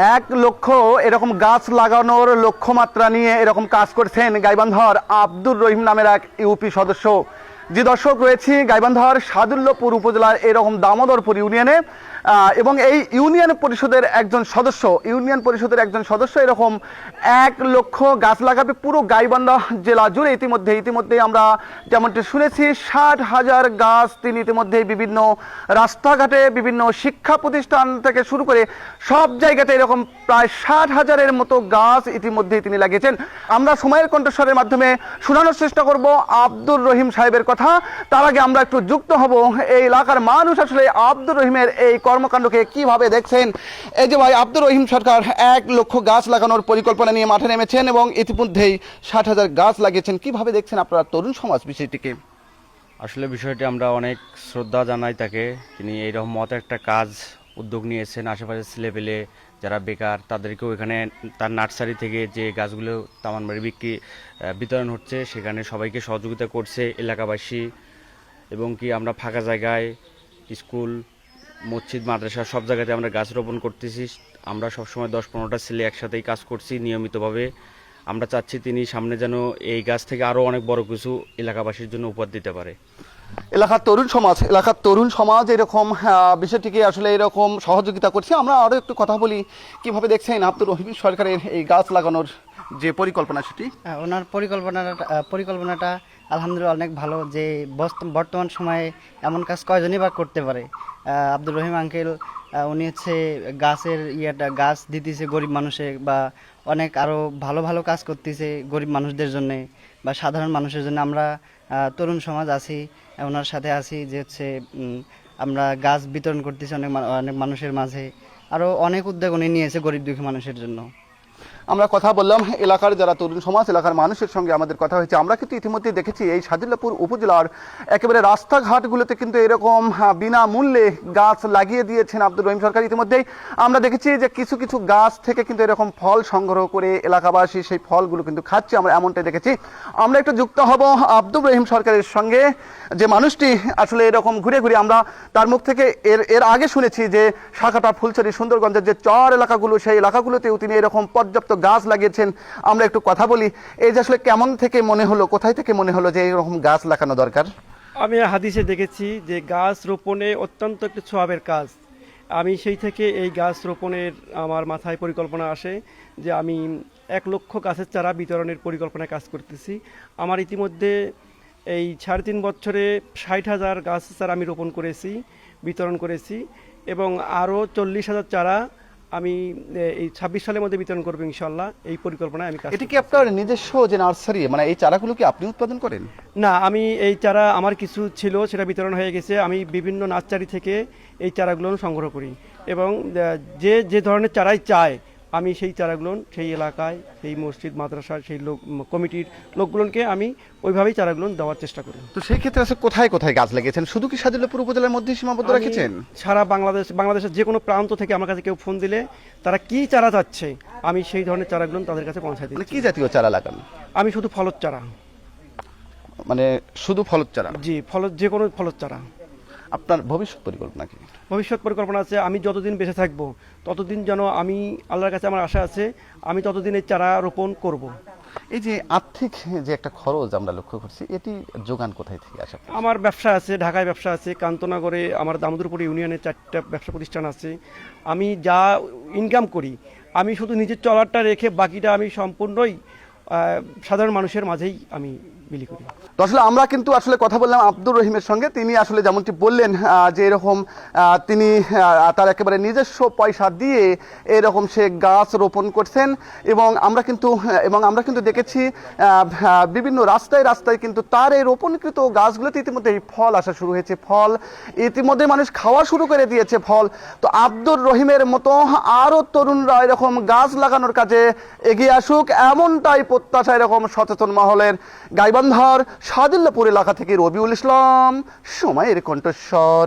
1 লক্ষ এরকম গাছ লাগানোর লক্ষ্যমাত্রা নিয়ে এরকম কাজ করছেন গাইবান্ধার আব্দুর রহিম নামের এক ইউপি সদস্য। যে দর্শক রয়েছে গাইবান্ধার সাদুল্যপুর উপজেলার এরকম দামোদরপুর ইউনিয়নে এবং এই ইউনিয়ন পরিষদের একজন সদস্য এরকম 1 লক্ষ গাছ লাগাবে পুরো গাইবান্ধা জেলা জুড়ে। ইতিমধ্যে আমরা যেমনটি শুনেছি 60,000 গাছ তিনি ইতিমধ্যে বিভিন্ন রাস্তাঘাটে বিভিন্ন শিক্ষা প্রতিষ্ঠান থেকে শুরু করে সব জায়গাতে এরকম প্রায় 60,000-এর মতো গাছ ইতিমধ্যেই তিনি লাগিয়েছেন। আমরা সময়ের কণ্ঠস্বরের মাধ্যমে শোনানোর চেষ্টা করব আব্দুর রহিম সাহেবের কথা। তার আগে আমরা একটু যুক্ত হব এই এলাকার মানুষ আসলে আব্দুর রহিমের এই কর্মকাণ্ডকে কিভাবে দেখছেন। এই যে ভাই, আব্দুর রহিম সরকার 1 লক্ষ গাছ লাগানোর পরিকল্পনা নিয়ে মাঠে নেমেছেন এবং ইতিমধ্যেই 60,000 গাছ লাগিয়েছেন। কিভাবে দেখছেন আপনারা তরুণ সমাজ বিষয়টিকে? আসলে বিষয়টি আমরা অনেক শ্রদ্ধা জানাই তাকে। তিনি এইরকম মত একটা কাজ উদ্যোগ নিয়েছেন। আশেপাশে ছেলেপেলে যারা বেকার তাদেরকেও এখানে তার নার্সারি থেকে যে গাছগুলো তামানবাড়ি বিতরণ হচ্ছে সেখানে সবাইকে সহযোগিতা করছে এলাকাবাসী। এবং কি আমরা ফাঁকা জায়গায় স্কুল মসজিদ মাদ্রাসা সব জায়গাতে আমরা গাছ রোপণ করতেছি। আমরা সবসময় 10-15টা ছেলে একসাথেই কাজ করছি নিয়মিতভাবে। আমরা চাচ্ছি তিনি সামনে যেন এই গাছ থেকে আরও অনেক বড় কিছু এলাকাবাসীর জন্য উপহার দিতে পারে। এলাকার তরুণ সমাজ এরকম বিষয়টিকে আসলে এরকম সহযোগিতা করছে। আমরা আরও একটু কথা বলি, কিভাবে দেখছেন আব্দুর রহিম সরকারের এই গাছ লাগানোর যে পরিকল্পনা সেটি? ওনার পরিকল্পনাটা আলহামদুলিল্লাহ অনেক ভালো। যে বর্তমান সময়ে এমন কাজ কয়জনই বা করতে পারে। আব্দুর রহিম আঙ্কেল উনি হচ্ছে গাছ দিতেছে গরিব মানুষের, বা অনেক আরও ভালো ভালো কাজ করতেছে গরিব মানুষদের জন্যে বা সাধারণ মানুষের জন্য। আমরা তরুণ সমাজ আছি, ওনার সাথে আছি, যে হচ্ছে আমরা গাছ বিতরণ করতেছি অনেক মানুষের মাঝে। আরও অনেক উদ্যোগ উনি নিয়েছে গরিব দুঃখী মানুষের জন্য। আমরা কথা বললাম এলাকার যারা তরুণ সমাজ, এলাকার মানুষের সঙ্গে আমাদের কথা হয়েছে। আমরা কিন্তু ইতিমধ্যে দেখেছি এই সাদুল্যপুর উপজেলার একেবারে রাস্তাঘাটগুলোতে কিন্তু এরকম বিনামূল্যে গাছ লাগিয়ে দিয়েছেন আব্দুর রহিম সরকার। ইতিমধ্যেই আমরা দেখেছি যে কিছু কিছু গাছ থেকে কিন্তু এরকম ফল সংগ্রহ করে এলাকাবাসী সেই ফলগুলো কিন্তু খাচ্ছে, আমরা এমনটাই দেখেছি। আমরা একটু যুক্ত হব আব্দুর রহিম সরকারের সঙ্গে, যে মানুষটি আসলে এরকম ঘুরে ঘুরে আমরা তার মুখ থেকে এর আগে শুনেছি যে শাখাটা ফুলছড়ি সুন্দরগঞ্জের যে চর এলাকাগুলো সেই এলাকাগুলোতেও তিনি এরকম পর্যাপ্ত গাছ লাগিয়েছেন। আমরা একটু কথা বলি, এই যে আসলে কেমন থেকে মনে হলো, কোথায় থেকে মনে হলো যে এরকম গাছ লাগানো দরকার? আমি হাদিসে দেখেছি যে গাছ রোপণে অত্যন্ত একটি সওয়াবের কাজ। আমি সেই থেকে এই গাছ রোপণের আমার মাথায় পরিকল্পনা আসে যে আমি 1 লক্ষ গাছের চারা বিতরণের পরিকল্পনায় কাজ করতেছি। আমার ইতিমধ্যে এই 3.5 বছরে 60,000 গাছের চারা আমি রোপণ করেছি, বিতরণ করেছি এবং আরও 40,000 চারা আমি এই 26 সালের মধ্যে বিতরণ করবো ইনশাল্লাহ। এই পরিকল্পনায় আমি কাজ। এটা কি আপনার নিজস্ব যে নার্সারি, মানে এই চারাগুলো কি আপনি উৎপাদন করেন? না, আমি এই চারা আমার কিছু ছিল, সেটা বিতরণ হয়ে গেছে। আমি বিভিন্ন নার্সারি থেকে এই চারাগুলো সংগ্রহ করি এবং যে ধরনের চারাই চায় আমি সেই চারাগুলো সেই এলাকায় সেই মসজিদ মাদ্রাসা সেই কমিটির লোকগুলোকে আমি ওইভাবেই চারাগুলো দেওয়ার চেষ্টা করি। তো সেই ক্ষেত্রে আসলে কোথায় কোথায় গাছ লাগিয়েছেন? শুধু কি সাদুল্যপুর উপজেলার মধ্যে সীমাবদ্ধ রেখেছেন? সারা বাংলাদেশের যে কোনো প্রান্ত থেকে আমার কাছে কেউ ফোন দিলে তারা কি চারা চাচ্ছে আমি সেই ধরনের চারাগুলো তাদের কাছে পৌঁছাই দিই। কি জাতীয় চারা লাগান? আমি শুধু ফলের চারা। মানে শুধু ফলের চারা? জি, যে কোনো ফলের চারা। আপনার ভবিষ্যৎ পরিকল্পনা কি? ভবিষ্যৎ পরিকল্পনা আছে আমি যতদিন বেঁচে থাকবো ততদিন যেন আমি আল্লাহর কাছে আমার আশা আছে আমি ততদিন এই চারা রোপণ করব। এই যে আর্থিক যে একটা খরচ আমরা লক্ষ্য করছি, এটি যোগান কোথায় থেকে আসে? আমার ব্যবসা আছে, ঢাকায় ব্যবসা আছে, কান্তনগরে আমার দামোদরপুর ইউনিয়নে 4টা ব্যবসা প্রতিষ্ঠান আছে। আমি যা ইনকাম করি আমি শুধু নিজের চলারটা রেখে বাকিটা আমি সম্পূর্ণই সাধারণ মানুষের মাঝেই আমি বিলি করি। তো আসলে আমরা কিন্তু আসলে কথা বললাম আব্দুর রহিমের সঙ্গে। তিনি আসলে যেমনটি বললেন যে এরকম তিনি তার একেবারে নিজস্ব পয়সা দিয়ে এরকম সে গাছ রোপণ করছেন এবং আমরা কিন্তু দেখেছি বিভিন্ন রাস্তায় কিন্তু তার এই রোপণকৃত গাছগুলোতে ইতিমধ্যে ফল আসা শুরু হয়েছে। ফল ইতিমধ্যে মানুষ খাওয়া শুরু করে দিয়েছে ফল। তো আব্দুর রহিমের মতো আরও তরুণরা এরকম গাছ লাগানোর কাজে এগিয়ে আসুক, এমনটাই প্রত্যাশা এরকম সচেতন মহলের। গাইবান্ধার সাদুল্যপুর এলাকা থেকে রবিউল ইসলাম, সময়ের কণ্ঠস্বর।